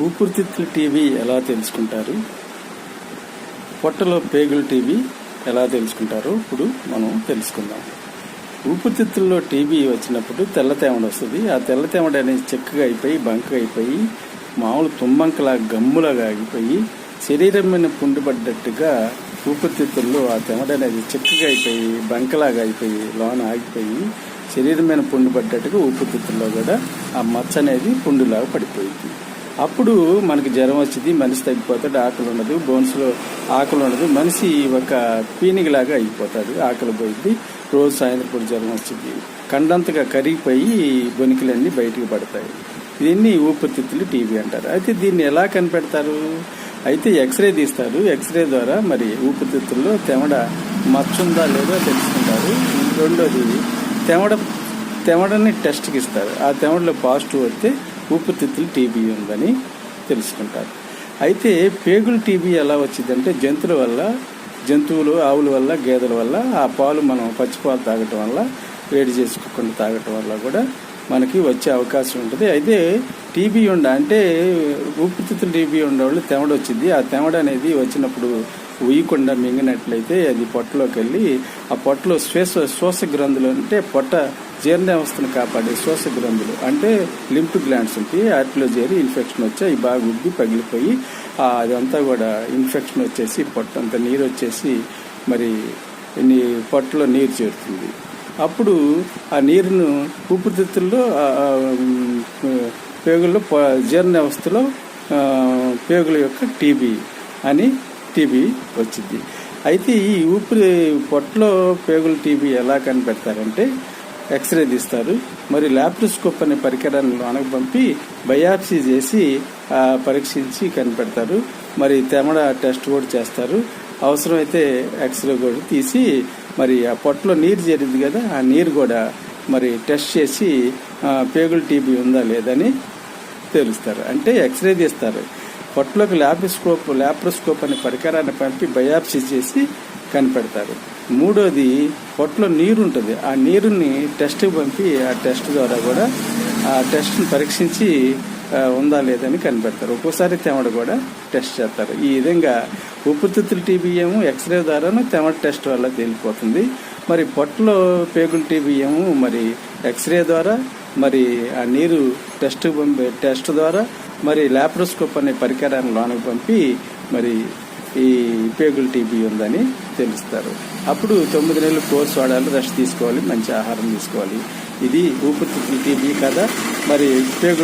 ఊపిరితిత్తుల టీబీ ఎలా తెలుసుకుంటారు? పొట్టలో పేగుల టీబీ ఎలా తెలుసుకుంటారో ఇప్పుడు మనం తెలుసుకుందాం. ఊపిరితిత్తుల్లో టీబీ వచ్చినప్పుడు తెల్లతేమడ వస్తుంది. ఆ తెల్లతేమడ అనేది చెక్కగా అయిపోయి బంకగా అయిపోయి మామూలు తుంబంకలాగా గమ్ములాగా ఆగిపోయి శరీరం మీద పుండుపడ్డట్టుగా ఊపిరితిత్తుల్లో ఆ తెమడ అనేది చెక్కగా అయిపోయి బంకలాగా అయిపోయి లోన ఆగిపోయి శరీరం మీద పుండుపడ్డట్టుగా ఊపిరితిత్తుల్లో కూడా ఆ మచ్చ అనేది పుండులాగా పడిపోయింది. అప్పుడు మనకి జ్వరం వచ్చింది, మనిషి తగ్గిపోతాడు, ఆకలి ఉండదు, బోన్స్లో ఆకలి ఉండదు, మనిషి ఒక పీనిగిలాగా అయిపోతాడు, ఆకలి పోయింది, రోజు సాయంత్రం పూట జ్వరం వచ్చింది, కండంతగా కరిగిపోయి బొనికిలన్నీ బయటికి పడతాయి. దీన్ని ఊపిరితిత్తులు టీబీ అంటారు. అయితే దీన్ని ఎలా కనిపెడతారు? అయితే ఎక్స్రే తీస్తారు. ఎక్స్రే ద్వారా మరి ఊపిరితిత్తుల్లో తెమడ మచ్చ ఉందా లేదో తెలుసుకుంటారు. రెండోది తెమడని టెస్ట్కి ఇస్తారు. ఆ తెమడలో పాజిటివ్ వస్తే ఊపిరితిత్తులు టీబీ ఉందని తెలుసుకుంటారు. అయితే పేగులు టీబీ ఎలా వచ్చిందంటే జంతువులు, ఆవుల వల్ల, గేదెల వల్ల ఆ పాలు మనం పచ్చిపాలు తాగటం వల్ల, వేడి చేసుకోకుండా తాగటం వల్ల కూడా మనకి వచ్చే అవకాశం ఉంటుంది. అయితే టీబీ అంటే ఊపిరితిత్తులు టీబీ ఉండేవాళ్ళు తెమడ వచ్చింది. ఆ తెమడ అనేది వచ్చినప్పుడు ఉయ్యకుండా మింగినట్లయితే అది పొట్టలోకి వెళ్ళి ఆ పొట్టలో శ్వాస గ్రంథులు అంటే పొట్ట జీర్ణ వ్యవస్థను కాపాడే శ్వాస గ్రంథులు అంటే లింఫ్ గ్లాండ్స్ ఉంటాయి. వాటిలో చేరి ఇన్ఫెక్షన్ వచ్చి అవి బాగా ఉబ్బి పగిలిపోయి అదంతా కూడా ఇన్ఫెక్షన్ వచ్చేసి పొట్ట అంతా నీరు వచ్చేసి మరి పొట్టలో నీరు చేరుతుంది. అప్పుడు ఆ నీరును ఊపిరితిత్తుల్లో పేగుల్లో జీర్ణ వ్యవస్థలో పేగుల యొక్క టీబీ వచ్చింది. అయితే ఈ పొట్టలో పేగుల టీబీ ఎలా కనిపెడతారంటే ఎక్స్రే తీస్తారు. మరి లాప్రోస్కోప్ అనే పరికరాన్ని లోనకు పంపి బయాప్సీ చేసి పరీక్షించి కనిపెడతారు. మరి తెమడ టెస్ట్ కూడా చేస్తారు. అవసరమైతే ఎక్స్రే కూడా తీసి మరి ఆ పొట్టలో నీరు చేరింది కదా, ఆ నీరు కూడా మరి టెస్ట్ చేసి పేగుల టీబీ ఉందా లేదని తెలుస్తారు. అంటే ఎక్స్రే తీస్తారు. పొట్టలోకి లాప్రోస్కోప్ అనే పరికరాన్ని పంపి బయాప్సీ చేసి కనిపెడతారు. మూడోది పొట్టలో నీరు ఉంటుంది. ఆ నీరుని టెస్ట్కి పంపి ఆ టెస్ట్ ద్వారా కూడా ఆ టెస్ట్ని పరీక్షించి ఉందా లేదని కనిపెడతారు. ఒక్కోసారి తెమడ కూడా టెస్ట్ చేస్తారు. ఈ విధంగా ఊపిరితిత్తుల టీబీ ఏమో ఎక్స్రే ద్వారాను తెమడ టెస్ట్ వల్ల తేలిపోతుంది. మరి పొట్టలో పేగుల టీబీ ఏమో మరి ఎక్స్రే ద్వారా, మరి ఆ నీరు టెస్ట్ ద్వారా, మరి లాప్రోస్కోప్ అనే పరికరాన్ని లోనకు పంపి మరి ఈ పేగుల టీబీ ఉందని తెలుస్తారు. అప్పుడు 9 నెలలు కోర్సు వాడాలి, రెస్ట్ తీసుకోవాలి, మంచి ఆహారం తీసుకోవాలి. ఇది ఊపిరితిత్తుల టీబీ కదా. మరి పేగుల